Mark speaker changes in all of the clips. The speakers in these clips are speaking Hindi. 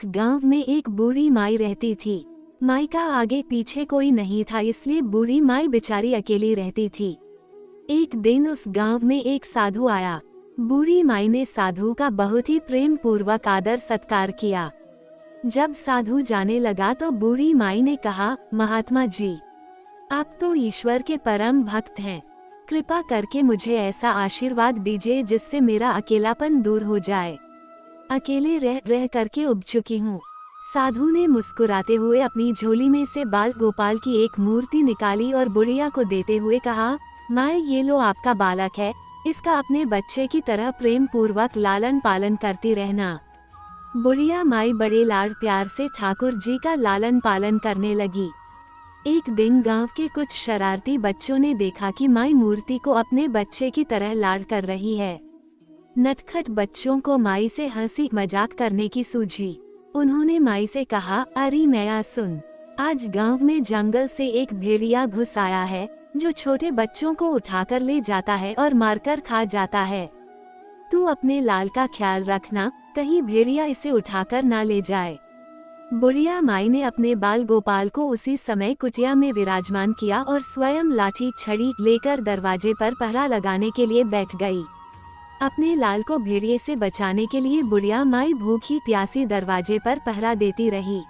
Speaker 1: एक गांव में एक बूढ़ी माई रहती थी। माई का आगे पीछे कोई नहीं था, इसलिए बूढ़ी माई बेचारी अकेली रहती थी। एक दिन उस गांव में एक साधु आया। बूढ़ी माई ने साधु का बहुत ही प्रेम पूर्वक आदर सत्कार किया। जब साधु जाने लगा तो बूढ़ी माई ने कहा, महात्मा जी, आप तो ईश्वर के परम भक्त हैं, कृपा करके मुझे ऐसा आशीर्वाद दीजिए जिससे मेरा अकेलापन दूर हो जाए। अकेले रह रह करके उब चुकी हूँ। साधु ने मुस्कुराते हुए अपनी झोली में से बाल गोपाल की एक मूर्ति निकाली और बुढ़िया को देते हुए कहा, माए ये लो आपका बालक है, इसका अपने बच्चे की तरह प्रेम पूर्वक लालन पालन करती रहना। बुढ़िया माई बड़े लाड प्यार से ठाकुर जी का लालन पालन करने लगी। एक दिन गांव के कुछ शरारती बच्चों ने देखा कि माई मूर्ति को अपने बच्चे की तरह लाड कर रही है। नटखट बच्चों को माई से हंसी मजाक करने की सूझी। उन्होंने माई से कहा, अरे मैया सुन, आज गांव में जंगल से एक भेड़िया घुस आया है जो छोटे बच्चों को उठाकर ले जाता है और मारकर खा जाता है। तू अपने लाल का ख्याल रखना, कहीं भेड़िया इसे उठाकर ना ले जाए। बुढ़िया माई ने अपने बाल गोपाल को उसी समय कुटिया में विराजमान किया और स्वयं लाठी छड़ी लेकर दरवाजे पर पहरा लगाने के लिए बैठ गई। अपने लाल को भेड़िए से बचाने के लिए बुढ़िया माई भूखी प्यासी दरवाजे पर पहरा देती रही।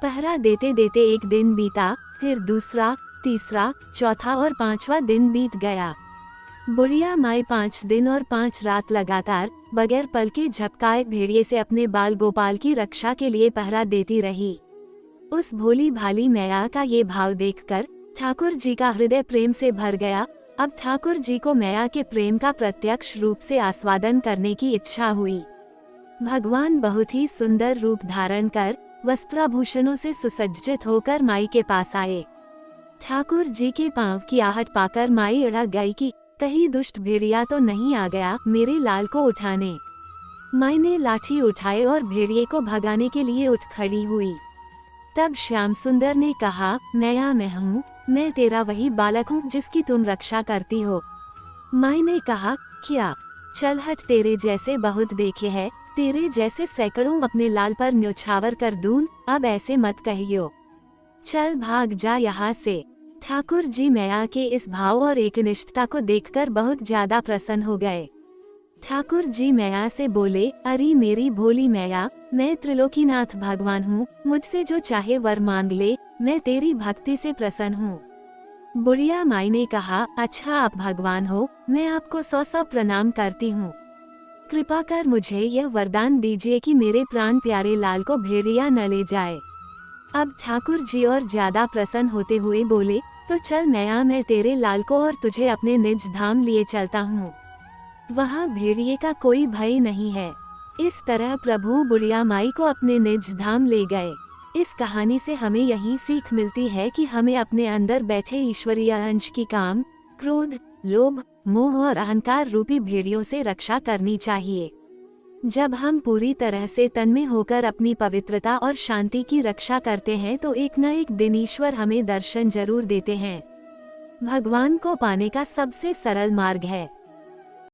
Speaker 1: पहरा देते देते एक दिन बीता, फिर दूसरा, तीसरा, चौथा और पांचवा दिन बीत गया। बुढ़िया माई 5 दिन और 5 रात लगातार बगैर पल के झपकाए भेड़िए से अपने बाल गोपाल की रक्षा के लिए पहरा देती रही। उस भोली भाली मैया का ये भाव देखकर ठाकुर जी का हृदय प्रेम से भर गया। अब ठाकुर जी को मैया के प्रेम का प्रत्यक्ष रूप से आस्वादन करने की इच्छा हुई। भगवान बहुत ही सुंदर रूप धारण कर वस्त्राभूषणों से सुसज्जित होकर माई के पास आए। ठाकुर जी के पांव की आहट पाकर माई अड़क गई कि कहीं दुष्ट भेड़िया तो नहीं आ गया मेरे लाल को उठाने। माई ने लाठी उठाए और भेड़िए को भगाने के लिए उठ खड़ी हुई। तब श्याम सुंदर ने कहा, मैया मैं हूँ, मैं तेरा वही बालक हूँ जिसकी तुम रक्षा करती हो। माई ने कहा, क्या? चल हट, तेरे जैसे बहुत देखे हैं, तेरे जैसे सैकड़ों अपने लाल पर न्योछावर कर दूं, अब ऐसे मत कहियो। चल भाग जा यहाँ से। ठाकुर जी मैया के इस भाव और एकनिष्ठता को देखकर बहुत ज्यादा प्रसन्न हो गए। ठाकुर जी मैया से बोले, अरे मेरी भोली मैया, मैं त्रिलोकीनाथ भगवान हूँ, मुझसे जो चाहे वर मांग ले, मैं तेरी भक्ति से प्रसन्न हूँ। बुढ़िया माई ने कहा, अच्छा आप भगवान हो, मैं आपको 100 प्रणाम करती हूँ। कृपा कर मुझे यह वरदान दीजिए कि मेरे प्राण प्यारे लाल को भेड़िया न ले जाए। अब ठाकुर जी और ज्यादा प्रसन्न होते हुए बोले, तो चल मैया, मैं तेरे लाल को और तुझे अपने निज धाम लिए चलता हूँ, वहाँ भेड़िए का कोई भय नहीं है। इस तरह प्रभु बुढ़िया माई को अपने निज धाम ले गए। इस कहानी से हमें यही सीख मिलती है कि हमें अपने अंदर बैठे ईश्वरीय अंश की काम, क्रोध, लोभ, मोह और अहंकार रूपी भेड़ियों से रक्षा करनी चाहिए। जब हम पूरी तरह से तन्मय होकर अपनी पवित्रता और शांति की रक्षा करते हैं तो एक न एक दिन ईश्वर हमें दर्शन जरूर देते हैं। भगवान को पाने का सबसे सरल मार्ग है